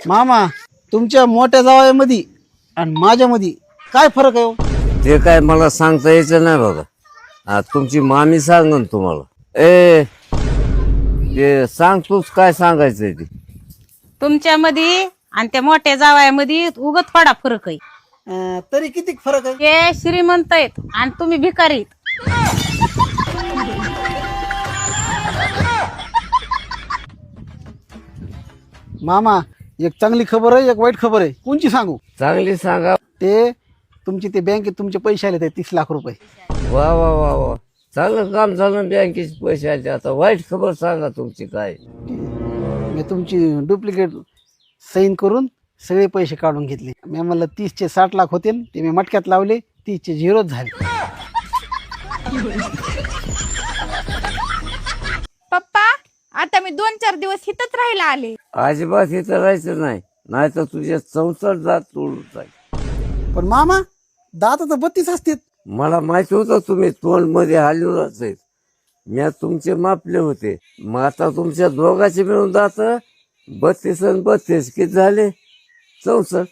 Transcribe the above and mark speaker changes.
Speaker 1: मामा तुमच्या मोठ्या जावयामध्ये आणि माझ्यामध्ये काय फरक आहे हो?
Speaker 2: ते काय मला सांगता यायचं नाही बघा. तुमची मामी सांगन तुम्हाला. ते सांग तूच काय सांगायचंय ते.
Speaker 3: तुमच्यामध्ये आणि त्या मोठ्या जावयामध्ये उगत थोडा फरक आहे.
Speaker 1: तरी किती फरक आहे?
Speaker 3: ते श्रीमंत आहेत आणि तुम्ही भिकारी आहेत.
Speaker 1: मामा एक चांगली खबर आहे एक वाईट खबर आहे, कोणची सांगू?
Speaker 2: चांगली सांगा.
Speaker 1: ते तुमचे ते बँकेत तुमचे पैसे आले ते 30 लाख रुपये.
Speaker 2: वा वा वा वा, चांगलं काम झालं. बँकेचे पैसे आले. आता वाईट खबर सांगा तुमची काय.
Speaker 1: मी तुमची डुप्लिकेट सैन करून सगळे पैसे काढून घेतले. मी मला 30चे 60 लाख होते न, ते मी मटक्यात लावले, 30चे झिरोच झाले.
Speaker 4: पप्पा आता मी 2-4 दिवस इथंच राहायला आले.
Speaker 2: अजिबात इथं राहायचं नाही, नाही तर तुझ्या संसार जात तोडून जाईल.
Speaker 1: पण मामा दात तर 32 असतात.
Speaker 2: मला माहिती होतं तुम्ही तोंड मध्ये हलवूनच आहेत. मी तुमचे मापले होते. मग आता तुमच्या दोघांचे मिळून जात 32 आणि 32 किती झाले? 64.